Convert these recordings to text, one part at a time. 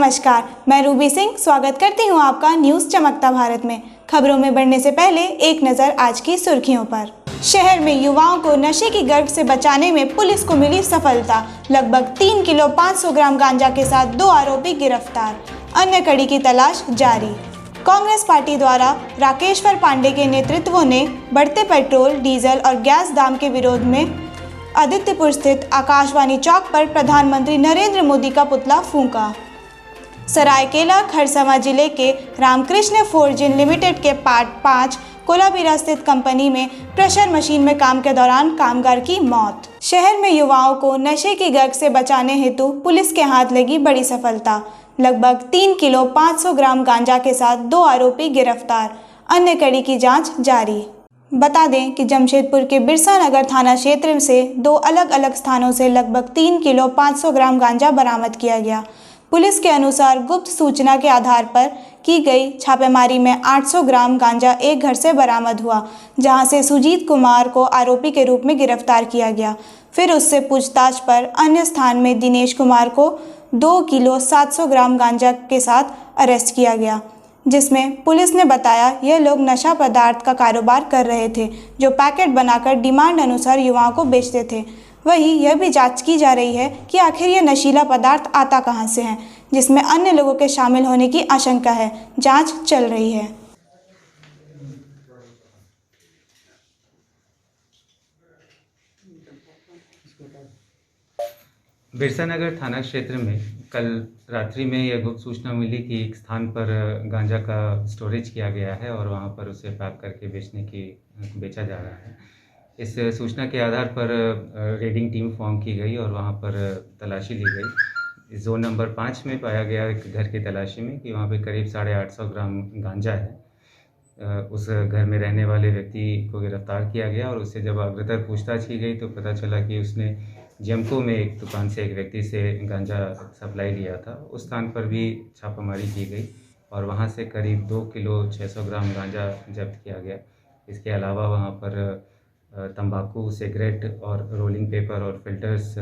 नमस्कार, मैं रूबी सिंह स्वागत करती हूं आपका न्यूज़ चमकता भारत में। खबरों में बढ़ने से पहले एक नज़र आज की सुर्खियों पर। शहर में युवाओं को नशे की गर्भ से बचाने में पुलिस को मिली सफलता। लगभग 3 किलो 500 ग्राम गांजा के साथ 2 आरोपी गिरफ्तार। अन्य कड़ी की तलाश जारी। कांग्रेस पार्टी द्वारा राकेश्वर पांडे के नेतृत्व ने बढ़ते पेट्रोल, डीजल और गैस दाम के विरोध में आदित्यपुर स्थित आकाशवाणी चौक पर प्रधानमंत्री नरेंद्र मोदी का पुतला फूंका। सरायकेला खरसावां जिले के रामकृष्ण फोर्जिन लिमिटेड के पार्ट 5 कोलाबीरा स्थित कंपनी में प्रेशर मशीन में काम के दौरान कामगार की मौत। शहर में युवाओं को नशे की गर्ग से बचाने हेतु पुलिस के हाथ लगी बड़ी सफलता। लगभग 3 किलो 500 ग्राम गांजा के साथ 2 आरोपी गिरफ्तार। अन्य कड़ी की जांच जारी। बता दें कि जमशेदपुर के बिरसा नगर थाना क्षेत्र से 2 अलग अलग स्थानों से लगभग 3 किलो 500 ग्राम गांजा बरामद किया गया। पुलिस के अनुसार गुप्त सूचना के आधार पर की गई छापेमारी में 800 ग्राम गांजा एक घर से बरामद हुआ, जहां से सुजीत कुमार को आरोपी के रूप में गिरफ्तार किया गया। फिर उससे पूछताछ पर अन्य स्थान में दिनेश कुमार को 2 किलो 700 ग्राम गांजा के साथ अरेस्ट किया गया, जिसमें पुलिस ने बताया यह लोग नशा पदार्थ का कारोबार कर रहे थे, जो पैकेट बनाकर डिमांड अनुसार युवाओं को बेचते थे। वहीं यह भी जांच की जा रही है कि आखिर यह नशीला पदार्थ आता कहां से है, जिसमें अन्य लोगों के शामिल होने की आशंका है। जांच चल रही है। बिरसा नगर थाना क्षेत्र में कल रात्रि में यह गुप्त सूचना मिली कि एक स्थान पर गांजा का स्टोरेज किया गया है और वहां पर उसे पैक करके बेचा जा रहा है। इस सूचना के आधार पर रेडिंग टीम फॉर्म की गई और वहां पर तलाशी ली गई। जोन नंबर 5 में पाया गया एक घर की तलाशी में कि वहां पे करीब 850 ग्राम गांजा है। उस घर में रहने वाले व्यक्ति को गिरफ्तार किया गया और उससे जब अग्रतर पूछताछ की गई तो पता चला कि उसने जेमको में एक दुकान से एक व्यक्ति से गांजा सप्लाई लिया था। उस स्थान पर भी छापामारी की गई और वहां से करीब 2 किलो 600 ग्राम गांजा जब्त किया गया। इसके अलावा वहां पर तंबाकू, सिगरेट और रोलिंग पेपर और फिल्टर्स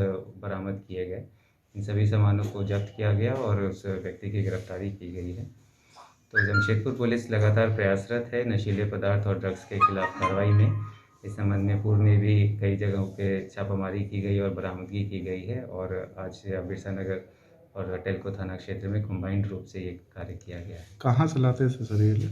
बरामद किए गए। इन सभी सामानों को जब्त किया गया और उस व्यक्ति की गिरफ्तारी की गई है। तो जमशेदपुर पुलिस लगातार प्रयासरत है नशीले पदार्थ और ड्रग्स के खिलाफ कार्रवाई में। इस संबंध में पूर्व में भी कई जगहों पे छापामारी की गई और बरामदगी की गई है और आज बिरसा नगर और टेल्को थाना क्षेत्र में कंबाइंड रूप से ये कार्य किया गया है। कहाँ से लाते थे सर ये?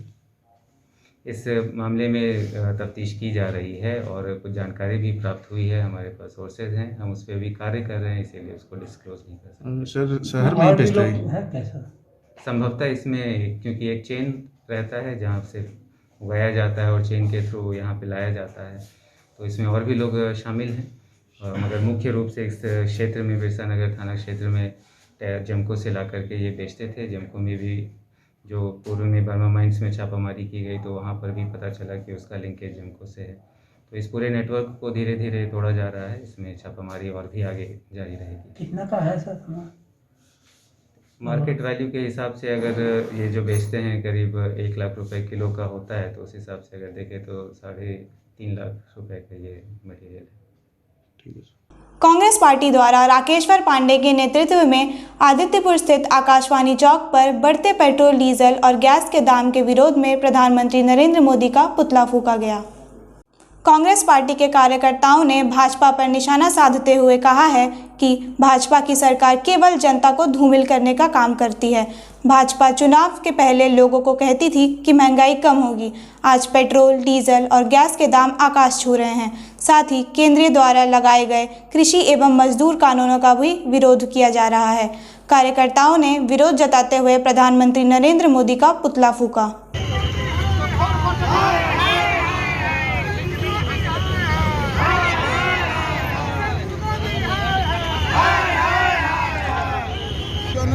इस मामले में तफ्तीश की जा रही है और कुछ जानकारी भी प्राप्त हुई है। हमारे पास सोर्सेज हैं, हम उस पर भी कार्य कर रहे हैं, इसीलिए उसको डिस्क्लोज नहीं कर सकते। सर शहर में बेचते हैं संभवतः इसमें, क्योंकि एक चेन रहता है जहाँ से उगाया जाता है और चेन के थ्रू यहाँ पे लाया जाता है, तो इसमें और भी लोग शामिल हैं। मगर मुख्य रूप से इस क्षेत्र में बिरसा नगर थाना क्षेत्र में जेमको से ला करके ये बेचते थे। जेमको में भी जो पूर्व में बर्मा माइंस में छापामारी की गई तो वहाँ पर भी पता चला कि उसका लिंकेज जेमको से है। तो इस पूरे नेटवर्क को धीरे धीरे तोड़ा जा रहा है। इसमें छापामारी और भी आगे जारी रहेगी। कितना का है सर? मार्केट वैल्यू के हिसाब से अगर ये जो बेचते हैं करीब 1 लाख रुपए किलो का होता है, तो उस हिसाब से अगर देखें तो 3.5 लाख रुपए का ये मटेरियल है। ठीक है। कांग्रेस पार्टी द्वारा राकेश्वर पांडे के नेतृत्व में आदित्यपुर स्थित आकाशवाणी चौक पर बढ़ते पेट्रोल, डीजल और गैस के दाम के विरोध में प्रधानमंत्री नरेंद्र मोदी का पुतला फूंका गया। कांग्रेस पार्टी के कार्यकर्ताओं ने भाजपा पर निशाना साधते हुए कहा है कि भाजपा की सरकार केवल जनता को धूमिल करने का काम करती है। भाजपा चुनाव के पहले लोगों को कहती थी कि महंगाई कम होगी। आज पेट्रोल, डीजल और गैस के दाम आकाश छू रहे हैं। साथ ही केंद्रीय द्वारा लगाए गए कृषि एवं मजदूर कानूनों का भी विरोध किया जा रहा है। कार्यकर्ताओं ने विरोध जताते हुए प्रधानमंत्री नरेंद्र मोदी का पुतला फूंका।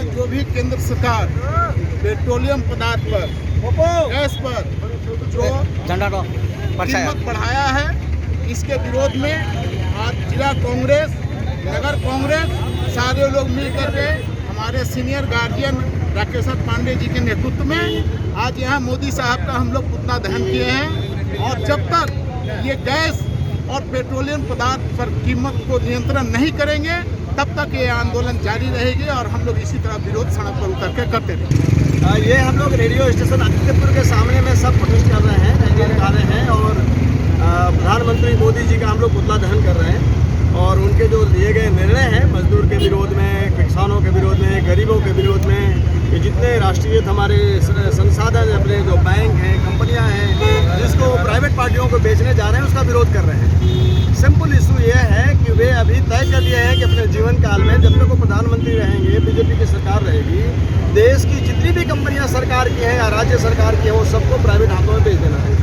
जो भी केंद्र सरकार पेट्रोलियम पदार्थ पर, गैस पर जो कीमत बढ़ाया है, इसके विरोध में आज जिला कांग्रेस, नगर कांग्रेस सारे लोग मिलकर के हमारे सीनियर गार्जियन राकेश्वर पांडे जी के नेतृत्व में आज यहाँ मोदी साहब का हम लोग पुतला दहन किए हैं। और जब तक ये गैस और पेट्रोलियम पदार्थ पर कीमत को नियंत्रण नहीं करेंगे, तब तक ये आंदोलन जारी रहेगी और हम लोग इसी तरह विरोध सड़क पर उतर के करते रहेंगे। ये हम लोग रेडियो स्टेशन आदित्यपुर के सामने में सब प्रोटेस्ट कर रहे हैं, रैली निकाल रहे हैं और प्रधानमंत्री मोदी जी का हम लोग पुतला दहन कर रहे हैं और उनके जो लिए गए निर्णय हैं मजदूर के विरोध में, किसानों के विरोध में, गरीबों के विरोध में, ये जितने राष्ट्रीय हमारे संसाधन अपने जो बैंक हैं, कंपनियां हैं जिसको प्राइवेट पार्टियों को बेचने जा रहे हैं उसका विरोध कर रहे हैं। सिंपल इशू ये है कि वे अभी तय कर लिए हैं कि अपने जीवन काल में जब तक वो प्रधानमंत्री रहेंगे, बीजेपी की सरकार रहेगी, देश की जितनी भी कंपनियां सरकार की हैं या राज्य सरकार की हैं वो सबको प्राइवेट हाथों में बेच देना है।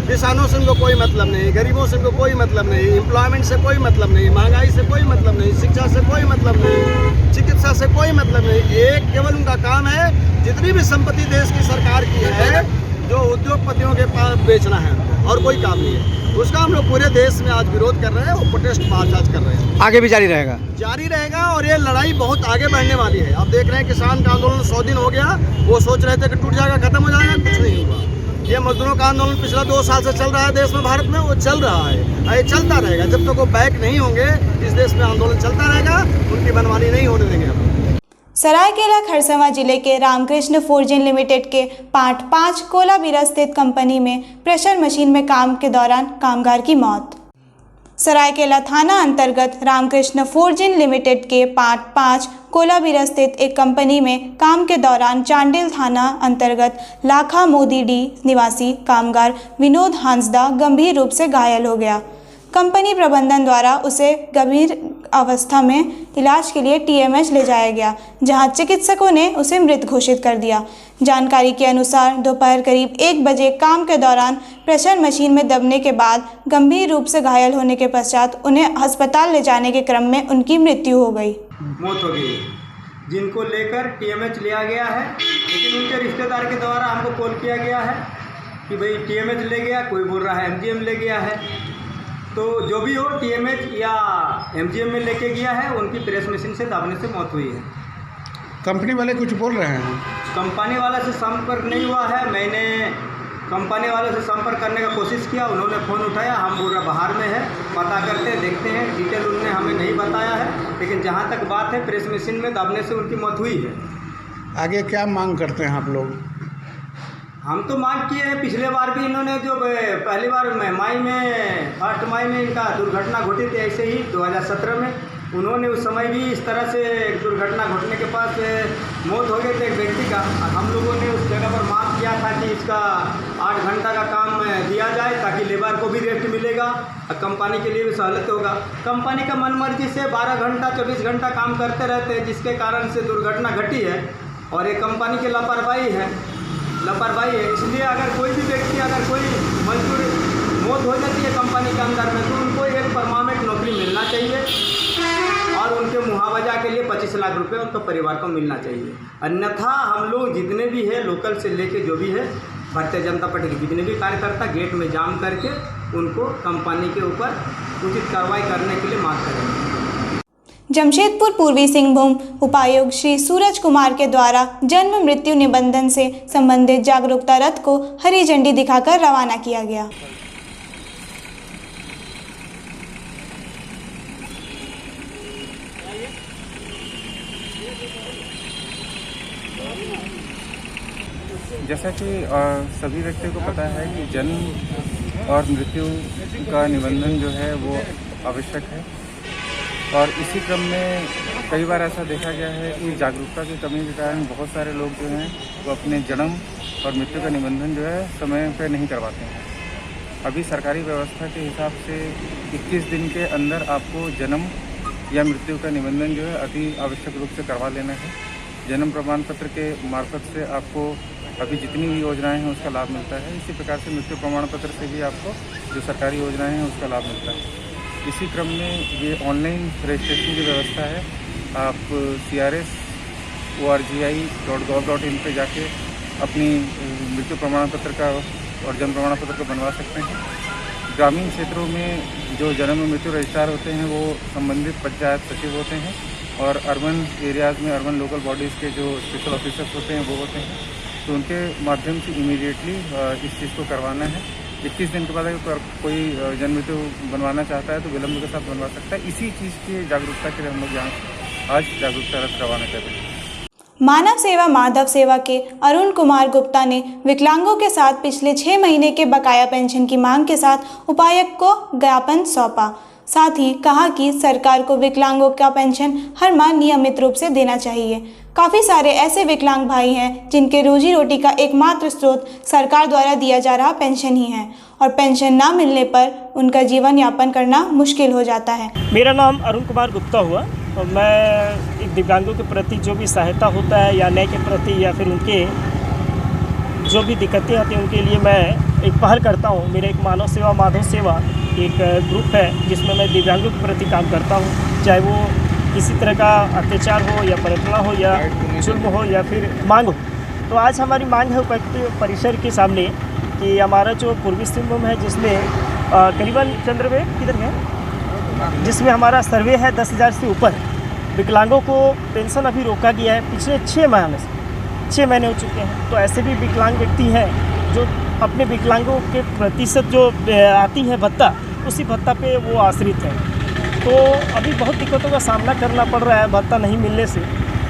किसानों से उनको कोई मतलब नहीं, गरीबों से उनको कोई मतलब नहीं, एम्प्लॉयमेंट से कोई मतलब नहीं, महंगाई से कोई मतलब नहीं, शिक्षा से कोई मतलब नहीं, चिकित्सा से कोई मतलब नहीं। एक केवल उनका काम है जितनी भी संपत्ति देश की सरकार की है जो उद्योगपतियों के पास बेचना है और कोई काम नहीं है। उसका हम लोग पूरे देश में आज विरोध कर रहे हैं और प्रोटेस्ट मार्च आज कर रहे हैं। आगे भी जारी रहेगा? जारी रहेगा और ये लड़ाई बहुत आगे बढ़ने वाली है। आप देख रहे हैं किसान का आंदोलन 100 दिन हो गया, वो सोच रहे थे कि टूट जाएगा, खत्म हो जाएगा, कुछ नहीं हुआ। ये मजदूरों का आंदोलन पिछला 2 साल से चल रहा है देश में, भारत में, वो चल रहा है, ये चलता रहेगा जब तक वो बैक नहीं होंगे। इस देश में आंदोलन चलता रहेगा, उनकी मनमानी नहीं होने देंगे हम। सरायकेला खरसावां जिले के रामकृष्ण फोर्जिंग लिमिटेड के पार्ट 5 कोलाबीरा स्थित कंपनी में प्रेशर मशीन में काम के दौरान कामगार की मौत। सरायकेला थाना अंतर्गत रामकृष्ण फोर्जिंग लिमिटेड के पार्ट 5 कोलाबीरा स्थित एक कंपनी में काम के दौरान चांडिल थाना अंतर्गत लाखा मोदीडी निवासी कामगार विनोद हांसदा गंभीर रूप से घायल हो गया। कंपनी प्रबंधन द्वारा उसे गंभीर अवस्था में इलाज के लिए टीएमएच ले जाया गया, जहां चिकित्सकों ने उसे मृत घोषित कर दिया। जानकारी के अनुसार दोपहर करीब 1 बजे काम के दौरान प्रेशर मशीन में दबने के बाद गंभीर रूप से घायल होने के पश्चात उन्हें अस्पताल ले जाने के क्रम में उनकी मृत्यु हो गई। मौत हो गई, जिनको लेकर टीएमएच लिया गया है, लेकिन उनके रिश्तेदार के द्वारा हमको कॉल किया गया है कि भाई टीएमएच ले गया, कोई बोल रहा है एमजीएम ले गया है। तो जो भी हो, टीएमएच या एमजीएम में लेके गया है, उनकी प्रेस मशीन से दबने से मौत हुई है। कंपनी वाले कुछ बोल रहे हैं? कंपनी वाले से संपर्क नहीं हुआ है। मैंने कंपनी वाले से संपर्क करने का कोशिश किया, उन्होंने फ़ोन उठाया, हम पूरा बाहर में है, पता करते देखते हैं, डिटेल उन्होंने हमें नहीं बताया है। लेकिन जहाँ तक बात है, प्रेस मशीन में दबने से उनकी मौत हुई है। आगे क्या मांग करते हैं आप लोग? हम तो मांग किए हैं, पिछले बार भी इन्होंने जो पहली बार फर्स्ट मई में इनका दुर्घटना घटी थी, ऐसे ही 2017 में उन्होंने उस समय भी इस तरह से दुर्घटना घटने के पास मौत हो गई थी एक व्यक्ति का। हम लोगों ने उस जगह पर मांग किया था कि इसका 8 घंटा का काम दिया जाए ताकि लेबर को भी रेस्ट मिलेगा और कंपनी के लिए भी सहूलत होगा। कंपनी का मनमर्जी से 12 घंटा 24 घंटा काम करते रहते हैं, जिसके कारण से दुर्घटना घटी है और ये कंपनी की लापरवाही है। इसलिए अगर कोई भी व्यक्ति, अगर कोई मजदूर मौत हो जाती है कंपनी के अंदर में, तो उनको एक परमानेंट नौकरी मिलना चाहिए और उनके मुआवजा के लिए 25 लाख रुपए उनके परिवार को मिलना चाहिए। अन्यथा हम लोग जितने भी है, लोकल से लेके जो भी है, भारतीय जनता पार्टी के जितने भी कार्यकर्ता गेट में जाम करके उनको कंपनी के ऊपर उचित कार्रवाई करने के लिए मांग करेंगे। जमशेदपुर पूर्वी सिंहभूम उपायुक्त श्री सूरज कुमार के द्वारा जन्म मृत्यु निबंधन से संबंधित जागरूकता रथ को हरी झंडी दिखाकर रवाना किया गया। जैसा कि सभी व्यक्तियों को पता है कि जन्म और मृत्यु का निबंधन जो है वो आवश्यक है और इसी क्रम में कई बार ऐसा देखा गया है कि जागरूकता की कमी के कारण बहुत सारे लोग जो हैं वो अपने जन्म और मृत्यु का निबंधन जो है समय पर नहीं करवाते हैं। अभी सरकारी व्यवस्था के हिसाब से 21 दिन के अंदर आपको जन्म या मृत्यु का निबंधन जो है अति आवश्यक रूप से करवा लेना है। जन्म प्रमाण पत्र के मार्फत से आपको अभी जितनी भी योजनाएं हैं उसका लाभ मिलता है। इसी प्रकार से मृत्यु प्रमाण पत्र से भी आपको जो सरकारी योजनाएं हैं उसका लाभ मिलता है। इसी क्रम में ये ऑनलाइन रजिस्ट्रेशन की व्यवस्था है। आप CRS.orgi.gov.in पे जाके अपनी मृत्यु प्रमाण पत्र का और जन्म प्रमाण पत्र को बनवा सकते हैं। ग्रामीण क्षेत्रों में जो जन्म मृत्यु रजिस्ट्रार होते हैं वो संबंधित पंचायत सचिव होते हैं और अर्बन एरियाज़ में अर्बन लोकल बॉडीज़ के जो स्पेशल ऑफिसर्स होते हैं वो होते हैं। तो उनके माध्यम से इमीडिएटली इस चीज़ को करवाना है 21 दिन के बाद अगर कोई जन्म मृत्यु बनवाना चाहता है तो विलम्ब के साथ बनवा सकता है। इसी चीज़ की जागरूकता के लिए हम लोग यहाँ आज जागरूकता रथ रवाना कर रहे हैं। मानव सेवा माधव सेवा के अरुण कुमार गुप्ता ने विकलांगों के साथ पिछले 6 महीने के बकाया पेंशन की मांग के साथ उपायुक्त को ज्ञापन सौंपा। साथ ही कहा कि सरकार को विकलांगों का पेंशन हर माह नियमित रूप से देना चाहिए। काफ़ी सारे ऐसे विकलांग भाई हैं जिनके रोजी रोटी का एकमात्र स्रोत सरकार द्वारा दिया जा रहा पेंशन ही है और पेंशन ना मिलने पर उनका जीवन यापन करना मुश्किल हो जाता है। मेरा नाम अरुण कुमार गुप्ता हुआ और मैं एक दिव्यांगों के प्रति जो भी सहायता होता है या न्याय के प्रति या फिर उनके जो भी दिक्कतें आती हैं उनके लिए मैं एक पहल करता हूँ। मेरा एक मानव सेवा माधव सेवा एक ग्रुप है जिसमें मैं दिव्यांगों के प्रति काम करता हूँ, चाहे वो किसी तरह का अत्याचार हो या प्रताड़ना हो या जुल्म हो या फिर मांग हो। तो आज हमारी मांग है उपायुक्त परिसर के सामने कि हमारा जो पूर्वी सिंहभूम है जिसमें करीबन चंद्रवे किधर है जिसमें हमारा सर्वे है 10,000 से ऊपर विकलांगों को पेंशन अभी रोका गया है पिछले 6 महीने हो चुके हैं। तो ऐसे भी विकलांग व्यक्ति हैं जो अपने विकलांगों के प्रतिशत जो आती है भत्ता उसी भत्ता पे वो आश्रित हैं। तो अभी बहुत दिक्कतों का सामना करना पड़ रहा है भत्ता नहीं मिलने से।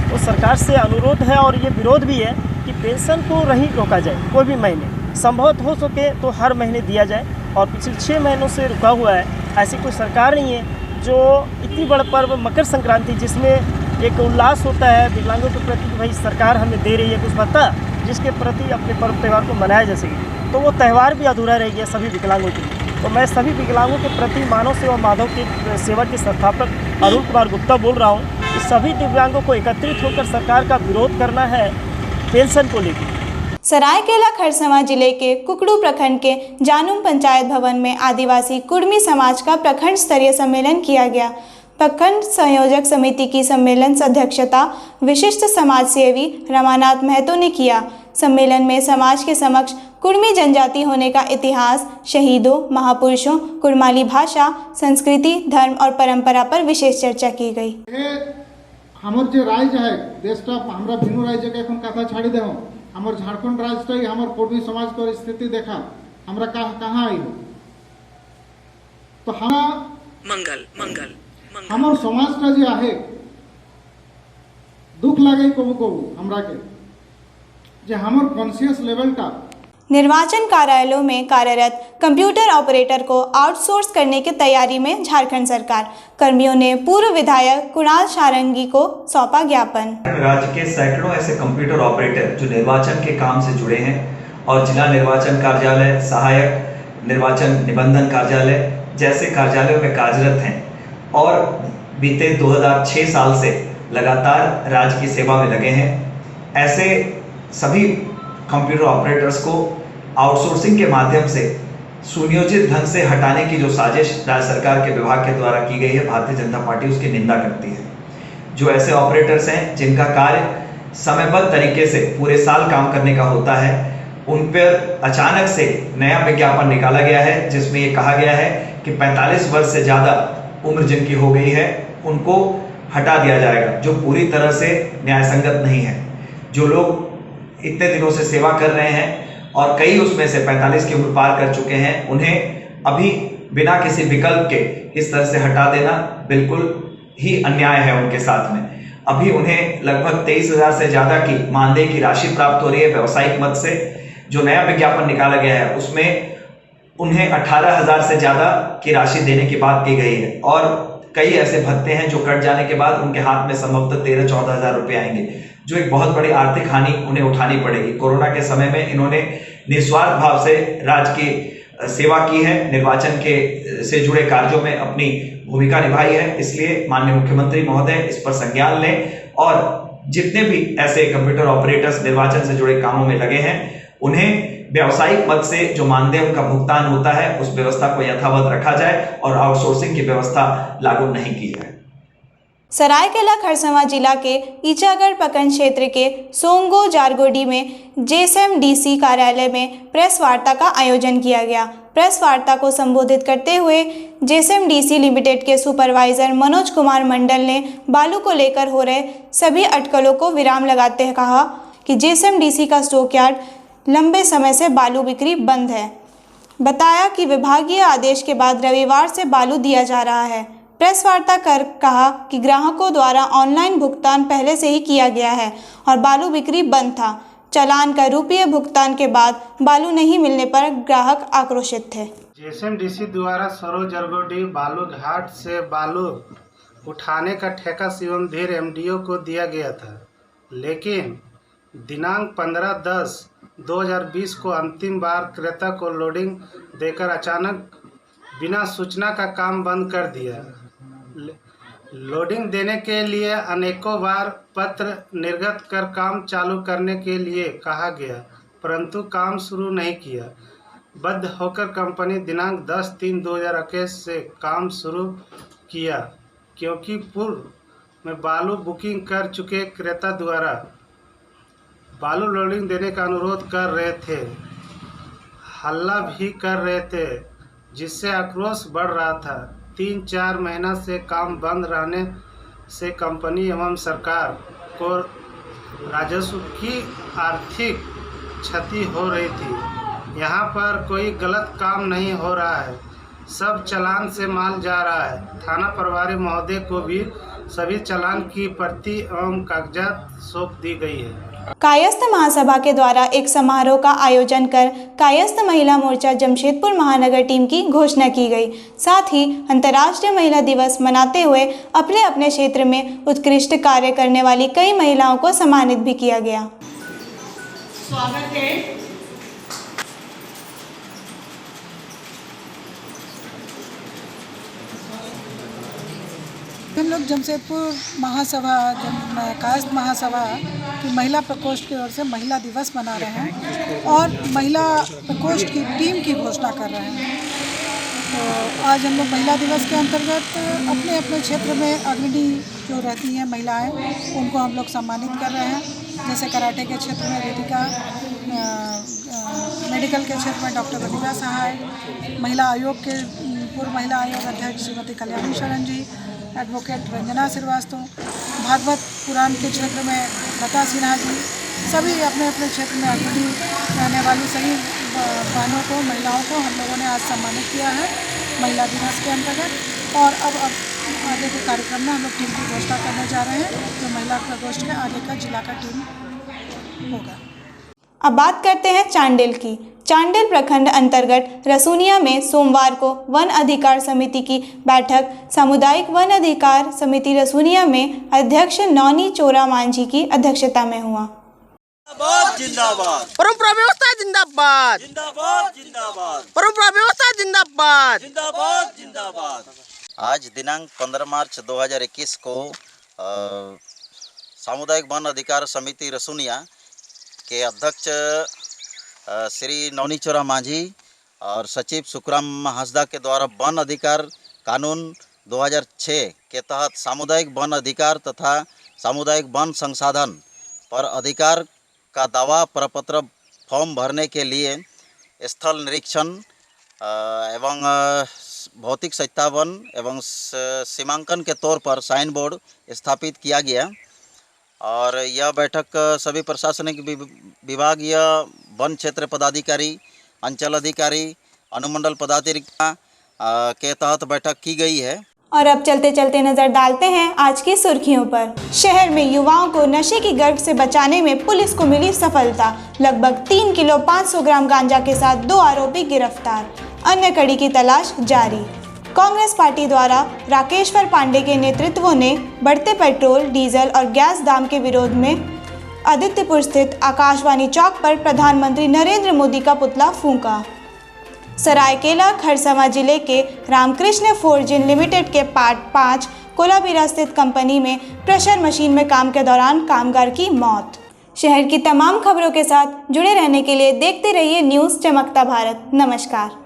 तो सरकार से अनुरोध है और ये विरोध भी है कि पेंशन को नहीं रोका जाए, कोई भी महीने संभवत हो सके तो हर महीने दिया जाए। और पिछले 6 महीनों से रुका हुआ है, ऐसी कोई सरकार नहीं है। जो इतनी बड़ा पर्व मकर संक्रांति जिसमें एक उल्लास होता है विकलांगों के प्रति कि भाई सरकार हमें दे रही है कुछ भत्ता जिसके प्रति अपने पर्व त्यौहार को मनाया जा सके, तो वो त्यौहार भी अधूरा रह गया सभी विकलांगों के लिए। तो मैं सभी विकलांगों के प्रति मानव सेवा माधव के सेवा के संस्थापक अरुण कुमार गुप्ता बोल रहा हूँ कि सभी दिव्यांगों को एकत्रित होकर सरकार का विरोध करना है पेंशन को लेकर। सरायकेला खरसावां जिले के कुकड़ू प्रखंड के जानूम पंचायत भवन में आदिवासी कुड़मी समाज का प्रखंड स्तरीय सम्मेलन किया गया। प्रखंड संयोजक समिति की सम्मेलन अध्यक्षता विशिष्ट समाज सेवी रमानाथ महतो ने किया। सम्मेलन में समाज के समक्ष कुड़मी जनजाति होने का इतिहास, शहीदों, महापुरुषों, कुड़माली भाषा, संस्कृति, धर्म और परंपरा पर विशेष चर्चा की गई। हमर जो राज्य है देशटा हमरा भिन्न राज्य के कथा छाड़ी दे हमर झारखंड राज्य हमर कुड़मी समाज को स्थिति देखा हमरा कहाँ आई हो तो मंगल हमर समाज जो है दुख लगे कबू हमरा के जे हमर कॉन्शियस लेवल का निर्वाचन कार्यालयों में कार्यरत कंप्यूटर ऑपरेटर को आउटसोर्स करने की तैयारी में झारखंड सरकार। कर्मियों ने पूर्व विधायक कुणाल सारंगी को सौंपा ज्ञापन। राज्य के सैकड़ों ऐसे कंप्यूटर ऑपरेटर जो निर्वाचन के काम से जुड़े हैं और जिला निर्वाचन कार्यालय, सहायक निर्वाचन निबंधन कार्यालय जैसे कार्यालयों में कार्यरत हैं और बीते 2006 साल से लगातार राज्य की सेवा में लगे हैं। ऐसे सभी कंप्यूटर ऑपरेटर्स को आउटसोर्सिंग के माध्यम से सुनियोजित ढंग से हटाने की जो साजिश राज्य सरकार के विभाग के द्वारा की गई है, भारतीय जनता पार्टी उसकी निंदा करती है। जो ऐसे ऑपरेटर्स हैं जिनका कार्य समयबद्ध तरीके से पूरे साल काम करने का होता है, उन पर अचानक से नया विज्ञापन निकाला गया है जिसमें ये कहा गया है कि 45 वर्ष से ज़्यादा उम्र जिनकी हो गई है उनको हटा दिया जाएगा, जो पूरी तरह से न्यायसंगत नहीं है। जो लोग इतने दिनों से सेवा कर रहे हैं और कई उसमें से 45 की उम्र पार कर चुके हैं, उन्हें अभी बिना किसी विकल्प के इस तरह से हटा देना बिल्कुल ही अन्याय है उनके साथ में। अभी उन्हें लगभग 23,000 से ज़्यादा की मानदेय की राशि प्राप्त हो रही है व्यावसायिक मद से। जो नया विज्ञापन निकाला गया है उसमें उन्हें 18,000 से ज़्यादा की राशि देने की बात की गई है और कई ऐसे भत्ते हैं जो कट जाने के बाद उनके हाथ में संभवतः 13-14 हज़ार रुपये आएंगे, जो एक बहुत बड़ी आर्थिक हानि उन्हें उठानी पड़ेगी। कोरोना के समय में इन्होंने निस्वार्थ भाव से राज्य की सेवा की है, निर्वाचन के से जुड़े कार्यों में अपनी भूमिका निभाई है। इसलिए माननीय मुख्यमंत्री महोदय इस पर संज्ञान लें और जितने भी ऐसे कंप्यूटर ऑपरेटर्स निर्वाचन से जुड़े कामों में लगे हैं उन्हें व्यावसायिक मद से जो मानदेय उनका भुगतान होता है उस व्यवस्था को यथावत रखा जाए और आउटसोर्सिंग की व्यवस्था लागू नहीं की जाए। सरायकेला खरसावां जिला के ईचागढ़ प्रखंड क्षेत्र के सोंगो जारगोडी में जेएसएमडीसी कार्यालय में प्रेस वार्ता का आयोजन किया गया। प्रेस वार्ता को संबोधित करते हुए जेएसएमडीसी लिमिटेड के सुपरवाइजर मनोज कुमार मंडल ने बालू को लेकर हो रहे सभी अटकलों को विराम लगाते हुए कहा कि जेएसएमडीसी का स्टॉकयार्ड लंबे समय से बालू बिक्री बंद है। बताया कि विभागीय आदेश के बाद रविवार से बालू दिया जा रहा है। प्रेस वार्ता कर कहा कि ग्राहकों द्वारा ऑनलाइन भुगतान पहले से ही किया गया है और बालू बिक्री बंद था। चालान का रुपये भुगतान के बाद बालू नहीं मिलने पर ग्राहक आक्रोशित थे। जेएसएमडीसी द्वारा सरोज जरगोडी बालू घाट से बालू उठाने का ठेका शिवम धीर एमडीओ को दिया गया था, लेकिन दिनांक 15/10/2020 को अंतिम बार क्रेता को लोडिंग देकर अचानक बिना सूचना का काम बंद कर दिया। लोडिंग देने के लिए अनेकों बार पत्र निर्गत कर काम चालू करने के लिए कहा गया, परंतु काम शुरू नहीं किया। बंद होकर कंपनी दिनांक 10/3/2021 से काम शुरू किया, क्योंकि पूर्व में बालू बुकिंग कर चुके क्रेता द्वारा बालू लोडिंग देने का अनुरोध कर रहे थे, हल्ला भी कर रहे थे, जिससे आक्रोश बढ़ रहा था। 3-4 महीना से काम बंद रहने से कंपनी एवं सरकार को राजस्व की आर्थिक क्षति हो रही थी। यहाँ पर कोई गलत काम नहीं हो रहा है, सब चालान से माल जा रहा है। थाना प्रभारी महोदय को भी सभी चालान की प्रति एवं कागजात सौंप दी गई है। कायस्थ महासभा के द्वारा एक समारोह का आयोजन कर कायस्थ महिला मोर्चा जमशेदपुर महानगर टीम की घोषणा की गई। साथ ही अंतर्राष्ट्रीय महिला दिवस मनाते हुए अपने अपने क्षेत्र में उत्कृष्ट कार्य करने वाली कई महिलाओं को सम्मानित भी किया गया। स्वागत है। हम लोग जमशेदपुर महासभा कायस्थ महासभा की महिला प्रकोष्ठ की ओर से महिला दिवस मना रहे हैं और महिला प्रकोष्ठ की टीम की घोषणा कर रहे हैं। तो आज हम लोग महिला दिवस के अंतर्गत अपने अपने क्षेत्र में अग्रणी जो रहती हैं महिलाएं, उनको हम लोग सम्मानित कर रहे हैं। जैसे कराटे के क्षेत्र में रितिका, मेडिकल के क्षेत्र में डॉक्टर बदिका सहाय, महिला आयोग के पूर्व महिला आयोग अध्यक्ष श्रीमती कल्याणी शरण जी, एडवोकेट रंजना श्रीवास्तव, भागवत पुराण के क्षेत्र में लता सिन्हा जी, सभी अपने अपने क्षेत्र में अग्रणी रहने वाली सभी बहनों को, महिलाओं को हम लोगों ने आज सम्मानित किया है महिला दिवस के अंतर्गत। और अब आगे के कार्यक्रम में हम लोग टीम की घोषणा करने जा रहे हैं, जो महिला प्रकोष्ठ के आगे का जिला का टीम होगा। अब बात करते हैं चांडिल की। चांडिल प्रखंड अंतर्गत रसूनिया में सोमवार को वन अधिकार समिति की बैठक सामुदायिक वन अधिकार समिति रसूनिया में अध्यक्ष नौनी चोरा मांझी की अध्यक्षता में हुआ। जिंदाबाद, परंपरा व्यवस्था जिंदाबाद, जिंदाबाद जिंदाबाद, परंपरा व्यवस्था जिंदाबाद, जिंदाबाद जिंदाबाद। आज दिनांक 15 मार्च 2021 को सामुदायिक वन अधिकार समिति रसूनिया के अध्यक्ष श्री नौनी चोरा मांझी और सचिव सुखराम हंसदा के द्वारा वन अधिकार कानून 2006 के तहत सामुदायिक वन अधिकार तथा सामुदायिक वन संसाधन पर अधिकार का दावा प्रपत्र फॉर्म भरने के लिए स्थल निरीक्षण एवं भौतिक सत्यापन एवं सीमांकन के तौर पर साइन बोर्ड स्थापित किया गया। और यह बैठक सभी प्रशासनिक विभागीय वन क्षेत्र पदाधिकारी, अंचल अधिकारी, अनुमंडल पदाधिकारी के तहत बैठक की गई है। और अब चलते चलते नजर डालते हैं आज की सुर्खियों पर। शहर में युवाओं को नशे की गर्भ से बचाने में पुलिस को मिली सफलता। लगभग 3 किलो 500 ग्राम गांजा के साथ 2 आरोपी गिरफ्तार। अन्य कड़ी की तलाश जारी। कांग्रेस पार्टी द्वारा राकेश्वर पांडे के नेतृत्व ने बढ़ते पेट्रोल, डीजल और गैस दाम के विरोध में आदित्यपुर स्थित आकाशवाणी चौक पर प्रधानमंत्री नरेंद्र मोदी का पुतला फूंका। सरायकेला खरसावां जिले के रामकृष्ण फोर्जिन लिमिटेड के पार्ट 5 कोलाबीरा स्थित कंपनी में प्रेशर मशीन में काम के दौरान कामगार की मौत। शहर की तमाम खबरों के साथ जुड़े रहने के लिए देखते रहिए न्यूज़ चमकता भारत। नमस्कार।